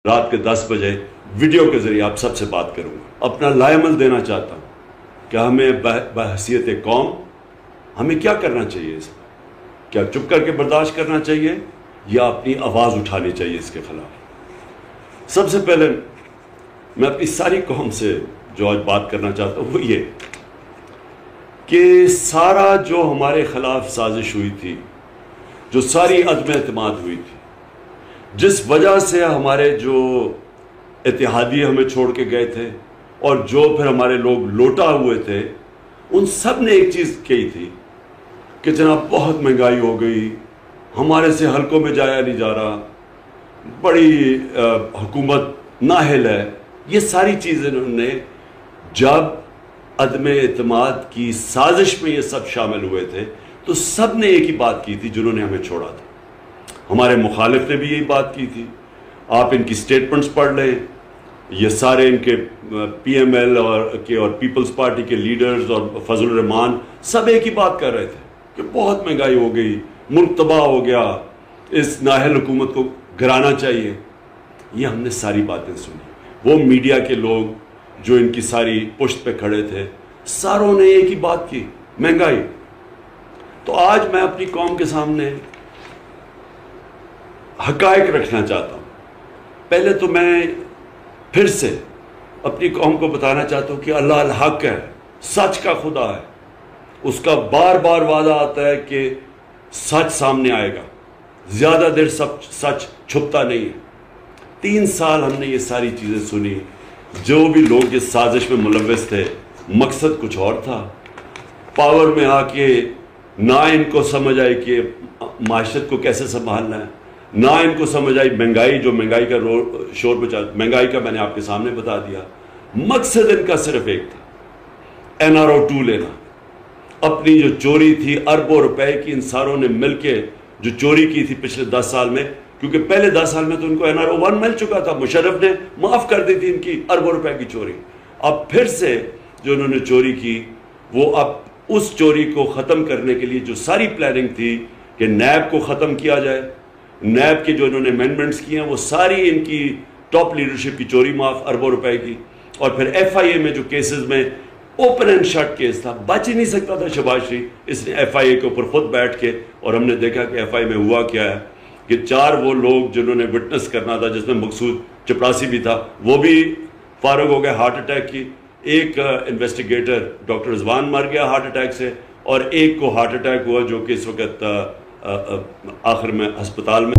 رات کے 10 بجے ویڈیو کے ذریعے آپ سب سے بات کروں گا۔ اپنا لائمل دینا چاہتا ہوں کہ ہمیں بحیثیت قوم ہمیں کیا کرنا چاہیے، اس میں کیا چپ کر کے برداشت کرنا چاہیے یا اپنی آواز اٹھانی چاہیے اس کے خلاف۔ سب سے پہلے میں اپنی ساری قوم سے جو آج بات کرنا چاہتا ہوں وہ یہ کہ سارا جو ہمارے خلاف سازش ہوئی تھی، جو ساری عدم اعتماد ہوئی تھی، جس وجہ سے ہمارے جو اتحادی ہمیں چھوڑ کے گئے تھے اور جو پھر ہمارے لوگ لوٹا ہوئے تھے، ان سب نے ایک چیز کہی تھی کہ جناب بہت مہنگائی ہو گئی، ہمارے سے حلقوں میں جایا نہیں جا رہا، بڑی حکومت نااہل ہے۔ یہ ساری چیزیں انہوں نے جب عدم اعتماد کی سازش میں یہ سب شامل ہوئے تھے تو سب نے ایک ہی بات کی تھی جنہوں نے ہمیں چھوڑا تھا۔ ہمارے مخالف نے بھی یہی بات کی تھی، آپ ان کی سٹیٹمنٹس پڑھ لیں، یہ سارے ان کے پی ایم ایل اور پیپلز پارٹی کے لیڈرز اور فضل الرحمان سب ایک ہی بات کر رہے تھے کہ بہت مہنگائی ہو گئی، ملک تباہ ہو گیا، اس نااہل حکومت کو گرانا چاہیے۔ یہ ہم نے ساری باتیں سنی۔ وہ میڈیا کے لوگ جو ان کی ساری پشت پہ کھڑے تھے، ساروں نے ایک ہی بات کی، مہنگائی۔ تو آج میں اپنی قوم کے سامنے حقائق رکھنا چاہتا ہوں۔ پہلے تو میں پھر سے اپنی قوم کو بتانا چاہتا ہوں کہ اللہ الحق ہے، سچ کا خدا ہے، اس کا بار بار وعدہ آتا ہے کہ سچ سامنے آئے گا، زیادہ دیر سچ چھپتا نہیں ہے۔ 3 سال ہم نے یہ ساری چیزیں سنی، جو بھی لوگ اس سازش میں ملوث تھے مقصد کچھ اور تھا۔ پاور میں آ کے نہ ان کو سمجھ آئی کہ معاشرت کو کیسے سنبھالنا ہے، نہ ان کو سمجھ آئی مہنگائی، جو مہنگائی کا شور بچا، مہنگائی کا میں نے آپ کے سامنے بتا دیا۔ مقصد ان کا صرف ایک تھا، NRO2 لینا۔ اپنی جو چوری تھی اربوں روپے کی، ان ساروں نے مل کے جو چوری کی تھی پچھلے 10 سال میں، کیونکہ پہلے 10 سال میں تو ان کو NRO1 مل چکا تھا، مشرف نے معاف کر دی تھی ان کی اربوں روپے کی چوری۔ اب پھر سے جو انہوں نے چوری کی، وہ اب اس چوری کو ختم کرنے کے لیے جو ساری پلاننگ تھی کہ نیب کو ختم کیا جائے، نیب کے جو انہوں نے امینڈمنٹس کیے ہیں وہ ساری ان کی ٹاپ لیڈرشپ کی چوری معاف اربوں روپے کی، اور پھر FIA میں جو کیسز میں اوپن اینڈ شٹ کیس تھا، بچ ہی نہیں سکتا تھا شہباز شریف، اس نے FIA کے اوپر خود بیٹھ کے، اور ہم نے دیکھا کہ FIA میں ہوا کیا ہے کہ 4 وہ لوگ جنہوں نے وٹنس کرنا تھا، جس میں مقصود چپراسی بھی تھا، وہ بھی فارغ ہو گئے ہارٹ اٹیک کی۔ ایک انویسٹیگیٹر ڈاکٹر رضوان مر گیا ہارٹ اٹیک سے، اور ایک کو ہارٹ اٹیک ہوا جو کہ اس وقت آخر میں ہسپتال میں